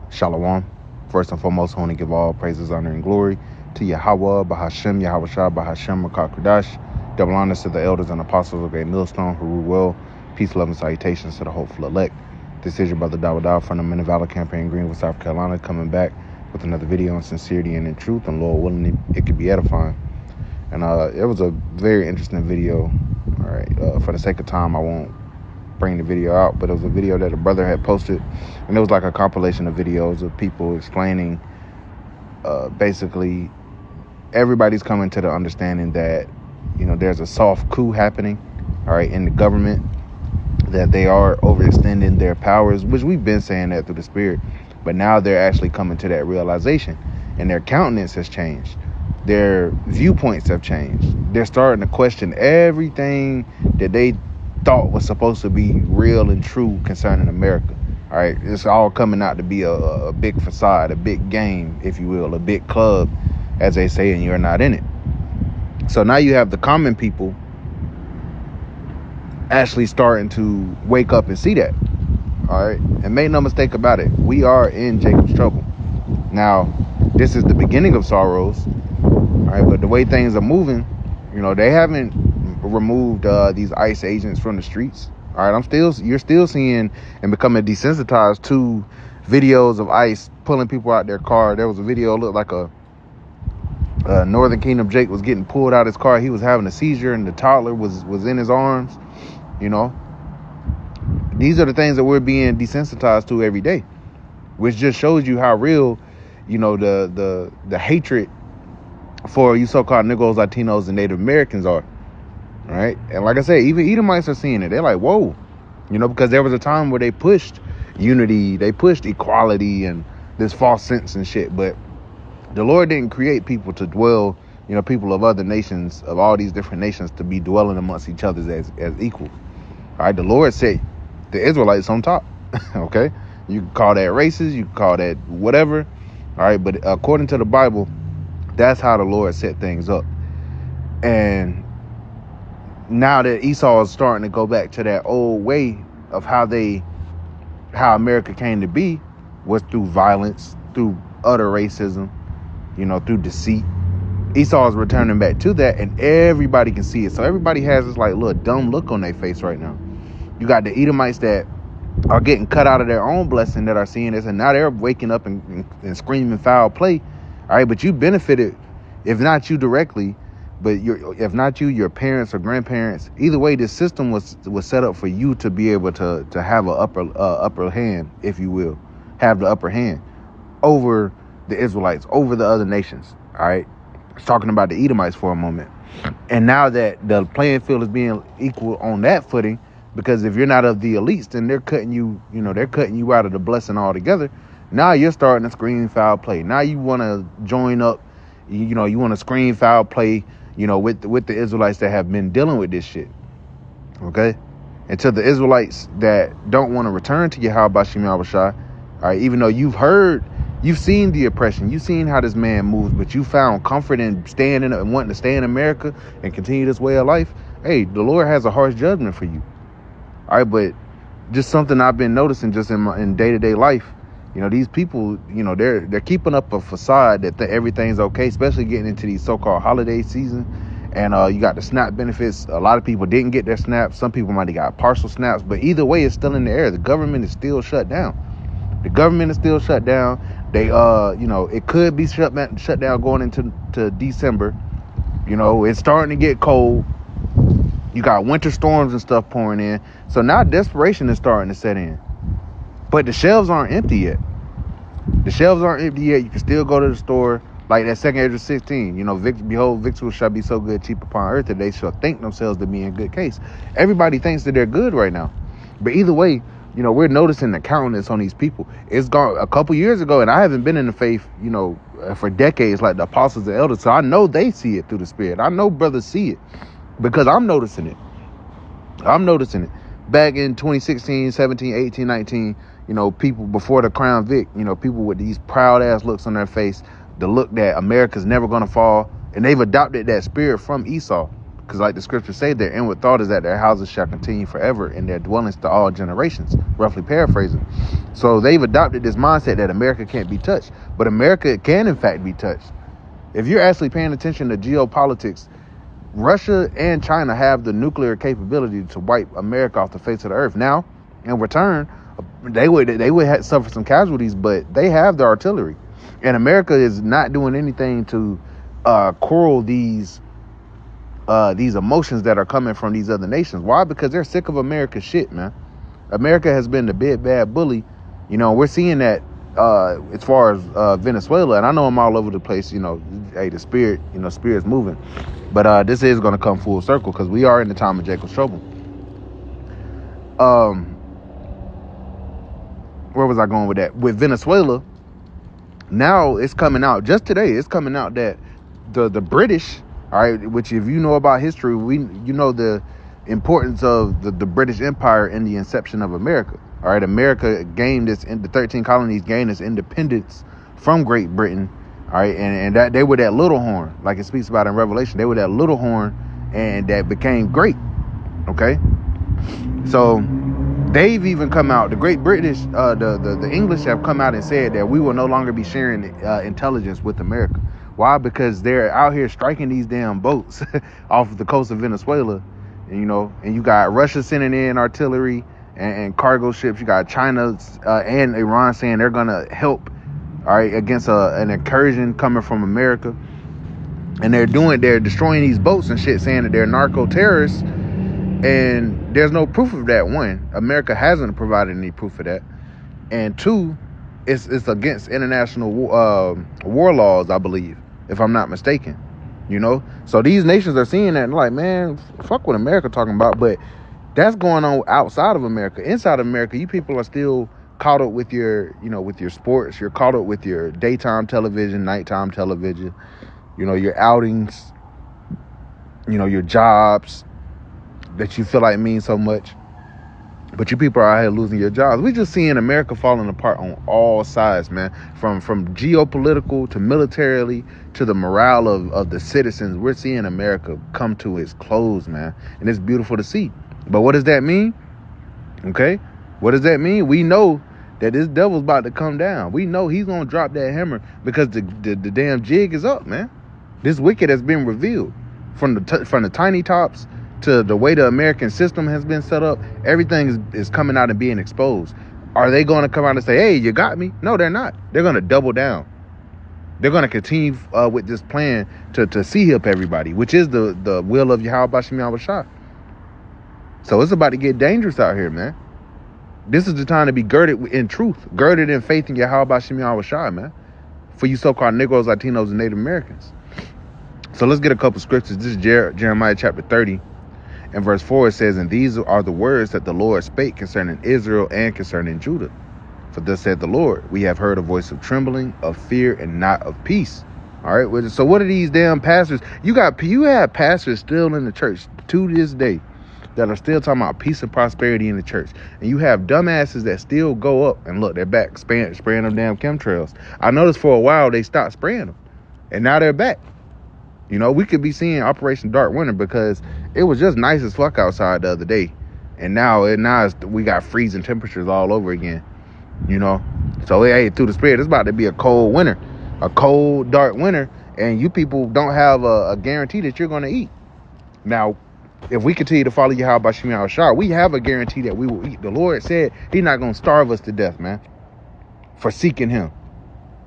Shalom. First and foremost, I want to give all praises, honor, and glory to Yahweh, Bahashem, Yahweh Shah, Bahashem, Rakak Kudash. Double honors to the elders and apostles of Great Millstone who rule well. Peace, love, and salutations to the hopeful elect. This is your brother Dawah from the Men of Valor Campaign, Greenwood, South Carolina, coming back with another video on sincerity and in truth, and Lord willing, it could be edifying. And it was a very interesting video. All right, for the sake of time, I won't bring the video out, but it was a video that a brother had posted, and it was like a compilation of videos of people explaining basically everybody's coming to the understanding that, you know, there's a soft coup happening, all right, in the government, that they are overextending their powers, which we've been saying that through the spirit, but now they're actually coming to that realization, and their countenance has changed, their viewpoints have changed, they're starting to question everything that they thought was supposed to be real and true concerning America. All right, it's all coming out to be a big facade, a big game, if you will, a big club, as they say, and you're not in it. So now you have the common people actually starting to wake up and see that. All right, and make no mistake about it, we are in Jacob's trouble. Now, this is the beginning of sorrows. All right, but the way things are moving, you know, they haven't removed these ICE agents from the streets. All right, you're still seeing and becoming desensitized to videos of ICE pulling people out their car. There was a video, looked like a Northern Kingdom Jake was getting pulled out of his car. He was having a seizure, and the toddler was in his arms. You know, these are the things that we're being desensitized to every day, which just shows you how real, you know, the hatred for you so-called Negroes, Latinos, and Native Americans are. Right, and like I said, even Edomites are seeing it. They're like, whoa, you know, because there was a time where they pushed unity, they pushed equality and this false sense and shit. But the Lord didn't create people to dwell, you know, people of other nations, of all these different nations, to be dwelling amongst each other as equals. All right, the Lord set the Israelites on top. Okay, you can call that racist, you can call that whatever. All right, but according to the Bible, that's how the Lord set things up. And now that Esau is starting to go back to that old way of how America came to be, was through violence, through utter racism, you know, through deceit. Esau is returning back to that, and everybody can see it. So everybody has this like little dumb look on their face right now. You got the Edomites that are getting cut out of their own blessing, that are seeing this, and now they're waking up and screaming foul play. All right, but you benefited, if not you directly, but if not you, your parents or grandparents. Either way, this system was set up for you to be able to have an upper hand, if you will, have the upper hand over the Israelites, over the other nations. All right, talking about the Edomites for a moment. And now that the playing field is being equal on that footing, because if you're not of the elites, then they're cutting you out of the blessing altogether. Now you're starting to scream foul play. Now you want to join up, you know, you want to scream foul play, you know, with the Israelites that have been dealing with this shit. Okay? And to the Israelites that don't want to return to Yahweh Bashim Yahushua, all right, even though you've seen the oppression, you've seen how this man moves, but you found comfort in staying in and wanting to stay in America and continue this way of life. Hey, the Lord has a harsh judgment for you. All right, but just something I've been noticing just in day-to-day life. You know, these people, you know, they're keeping up a facade that everything's okay, especially getting into these so-called holiday season. And you got the SNAP benefits. A lot of people didn't get their SNAPs. Some people might have got partial SNAPs. But either way, it's still in the air. The government is still shut down. They, you know, it could be shut down going into December. You know, it's starting to get cold. You got winter storms and stuff pouring in. So now desperation is starting to set in. But the shelves aren't empty yet. You can still go to the store. Like that 2 Ezra 16, you know, behold, victuals shall be so good, cheap upon earth, that they shall think themselves to be in good case. Everybody thinks that they're good right now. But either way, you know, we're noticing the countenance on these people. It's gone a couple years ago, and I haven't been in the faith, you know, for decades, like the apostles and elders. So I know they see it through the spirit. I know brothers see it because I'm noticing it. Back in 2016, 17, 18, 19, you know, people before the Crown Vic, you know, people with these proud ass looks on their face, the look that America's never going to fall. And they've adopted that spirit from Esau. Because like the scriptures say, their inward thought is that their houses shall continue forever and their dwellings to all generations, roughly paraphrasing. So they've adopted this mindset that America can't be touched. But America can, in fact, be touched. If you're actually paying attention to geopolitics, Russia and China have the nuclear capability to wipe America off the face of the earth. Now, in return, they would suffer some casualties, but they have the artillery. And America is not doing anything to quell these emotions that are coming from these other nations. Why? Because they're sick of America's shit, man. America has been the big bad bully. You know, we're seeing that as far as Venezuela, and I know I'm all over the place. You know, hey, the spirit's moving. But this is going to come full circle because we are in the time of Jacob's trouble. Where was I going with that? With Venezuela, now it's coming out, just today, it's coming out that the British, all right, which if you know about history, you know the importance of the British Empire in the inception of America. All right, America gained the 13 colonies gained its independence from Great Britain. All right, and that they were that little horn, like it speaks about in Revelation. They were that little horn, and that became great. Okay, so they've even come out. The Great British, the English have come out and said that we will no longer be sharing intelligence with America. Why? Because they're out here striking these damn boats off the coast of Venezuela, and you got Russia sending in artillery and cargo ships. You got China and Iran saying they're gonna help. All right, against an incursion coming from America, and they're destroying these boats and shit, saying that they're narco terrorists, and there's no proof of that. One, America hasn't provided any proof of that, and two, it's against international war laws, I believe, if I'm not mistaken. So these nations are seeing that and like, man, fuck what America talking about, but that's going on outside of America. Inside of America, you people are still caught up with your sports. You're caught up with your daytime television, nighttime television, your outings, your jobs that you feel like mean so much. But you people are out here losing your jobs. We just seeing America falling apart on all sides, man. From geopolitical to militarily to the morale of the citizens. We're seeing America come to its close, man. And it's beautiful to see. But what does that mean? Okay? What does that mean? We know that this devil's about to come down. We know he's going to drop that hammer because the damn jig is up, man. This wicked has been revealed. From the tiny tops to the way the American system has been set up, everything is coming out and being exposed. Are they going to come out and say, hey, you got me? No, they're not. They're going to double down. They're going to continue with this plan to see-hip everybody, which is the will of Yahweh Bashim Yahweh Shah. So it's about to get dangerous out here, man. This is the time to be girded in truth, girded in faith in Yahweh Bashim Yahweh Shah, man. For you so-called Negroes, Latinos, and Native Americans. So let's get a couple scriptures. This is Jeremiah chapter 30 and verse 4. It says, and these are the words that the Lord spake concerning Israel and concerning Judah. For thus said the Lord, we have heard a voice of trembling, of fear, and not of peace. All right. So what are these damn pastors? You have pastors still in the church to this day that are still talking about peace and prosperity in the church. And you have dumbasses that still go up and look, they're back spraying them damn chemtrails. I noticed for a while they stopped spraying them. And now they're back. We could be seeing Operation Dark Winter because it was just nice as fuck outside the other day. And now we got freezing temperatures all over again. So hey, through the spirit, it's about to be a cold winter. A cold, dark winter. And you people don't have a guarantee that you're going to eat. Now, if we continue to follow Yahweh Bashim Yahweh Shah, we have a guarantee that we will eat. The Lord said he's not going to starve us to death, man, for seeking him.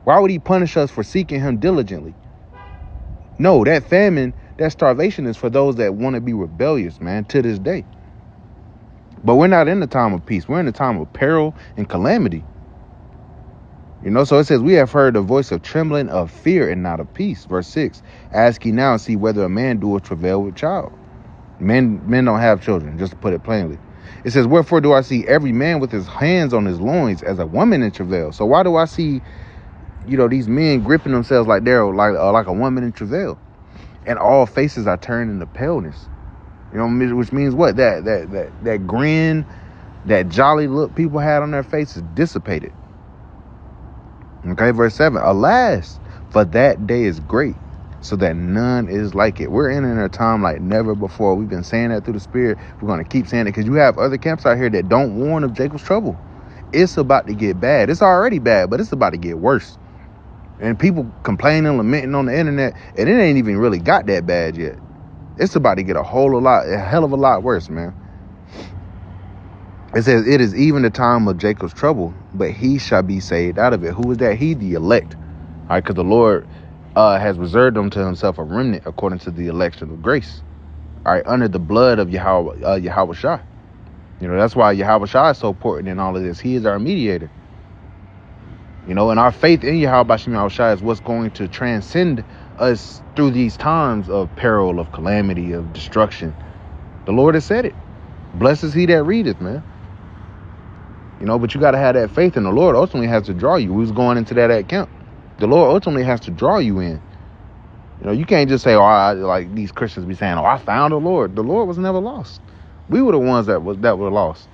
Why would he punish us for seeking him diligently? No, that famine, that starvation is for those that want to be rebellious, man, to this day. But we're not in the time of peace. We're in the time of peril and calamity. So it says, we have heard the voice of trembling, of fear, and not of peace. Verse 6, ask ye now and see whether a man doeth travail with child. Men don't have children, just to put it plainly. It says, wherefore do I see every man with his hands on his loins as a woman in travail? So why do I see, these men gripping themselves like they're like a woman in travail? And all faces are turned into paleness. Which means what? That grin, that jolly look people had on their faces dissipated. Okay, verse 7. Alas, for that day is great, so that none is like it. We're in a time like never before. We've been saying that through the Spirit. We're going to keep saying it because you have other camps out here that don't warn of Jacob's trouble. It's about to get bad. It's already bad, but it's about to get worse. And people complaining, lamenting on the internet, and it ain't even really got that bad yet. It's about to get a hell of a lot worse, man. It says, it is even the time of Jacob's trouble, but he shall be saved out of it. Who is that? He, the elect. All right, because the Lord has reserved unto himself a remnant according to the election of grace. All right, under the blood of Yahweh Shah. You know, that's why Yahweh Shah is so important in all of this. He is our mediator. You know, and our faith in Yahweh Shah is what's going to transcend us through these times of peril, of calamity, of destruction. The Lord has said it. Blessed is he that readeth, man. You know, but you got to have that faith, and the Lord ultimately has to draw you. We was going into that at camp. The Lord ultimately has to draw you in. You know, you can't just say, like these Christians be saying, I found the Lord. The Lord was never lost. We were the ones that were lost.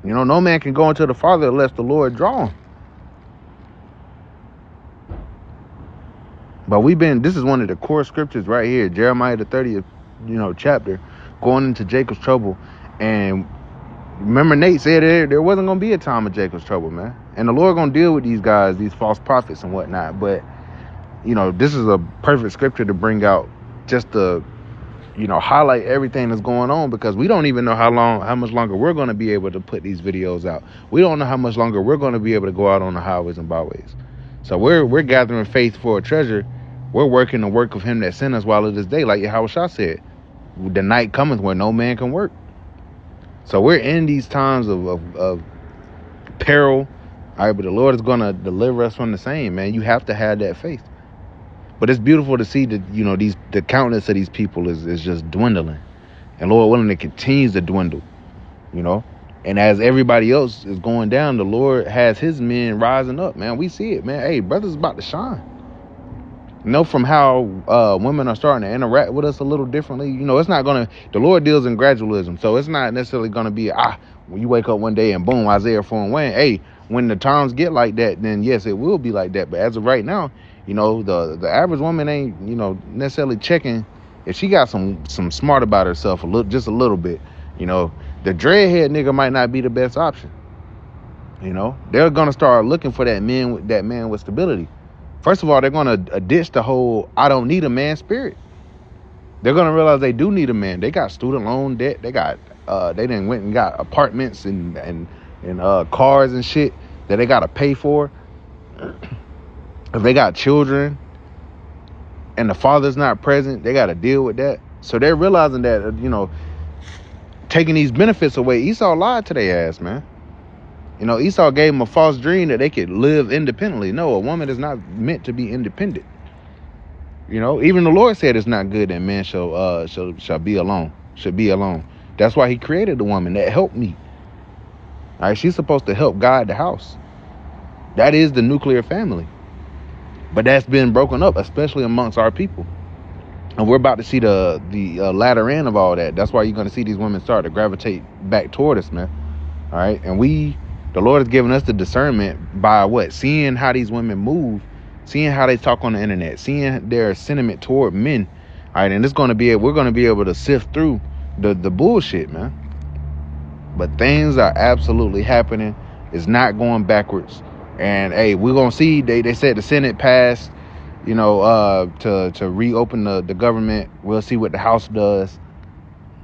You know, no man can go into the Father unless the Lord draw him. But this is one of the core scriptures right here, Jeremiah the 30th, chapter, going into Jacob's trouble. And remember, Nate said there wasn't going to be a time of Jacob's trouble, man. And the Lord going to deal with these guys, these false prophets and whatnot. But, this is a perfect scripture to bring out just to, highlight everything that's going on, because we don't even know how much longer we're going to be able to put these videos out. We don't know how much longer we're going to be able to go out on the highways and byways. So we're gathering faith for a treasure. We're working the work of him that sent us while it is day, like Yahweh Shah said. The night cometh where no man can work. So we're in these times of peril. All right, but the Lord is going to deliver us from the same, man. You have to have that faith. But it's beautiful to see that, the countenance of these people is just dwindling. And Lord willing, it continues to dwindle, And as everybody else is going down, the Lord has his men rising up, man. We see it, man. Hey, brothers about to shine. From how women are starting to interact with us a little differently. It's not going to, the Lord deals in gradualism. So it's not necessarily going to be, when you wake up one day and boom, Isaiah 4 and 1. Hey, when the times get like that, then yes, it will be like that. But as of right now, the average woman ain't, necessarily checking if she got some smart about herself just a little bit. The dreadhead nigga might not be the best option. They're going to start looking for that man with stability. First of all, they're going to ditch the whole I don't need a man spirit. They're going to realize they do need a man. They got student loan debt. They got they done went and got apartments and cars and shit that they got to pay for. If they got children and the father's not present, they got to deal with that. So they're realizing that, taking these benefits away, Esau lied to their ass, man. Esau gave them a false dream that they could live independently. No, a woman is not meant to be independent. Even the Lord said it's not good that man shall be alone, should be alone. That's why he created the woman that helped me. All right, she's supposed to help guide the house. That is the nuclear family. But that's been broken up, especially amongst our people. And we're about to see the latter end of all that. That's why you're going to see these women start to gravitate back toward us, man. All right, and the Lord has given us the discernment by what? Seeing how these women move, seeing how they talk on the internet, seeing their sentiment toward men. All right, and we're going to be able to sift through the bullshit, man. But things are absolutely happening. It's not going backwards. And hey, we're going to see, they said the Senate passed, to reopen the government. We'll see what the House does.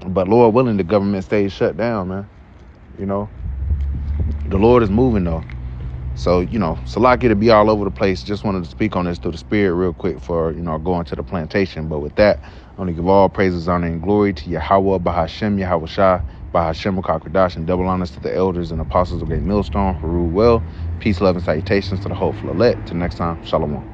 But Lord willing, the government stays shut down, man. The Lord is moving though. So, Salakia to be all over the place. Just wanted to speak on this through the Spirit real quick for, going to the plantation. But with that, I want to give all praises, honor, and glory to Yahweh, Bahashem, Yahweh Shah, Bahashem, Kakradash, and double honors to the elders and apostles of Great Millstone who rule well. Peace, love, and salutations to the hopeful elect. Till next time, Shalom.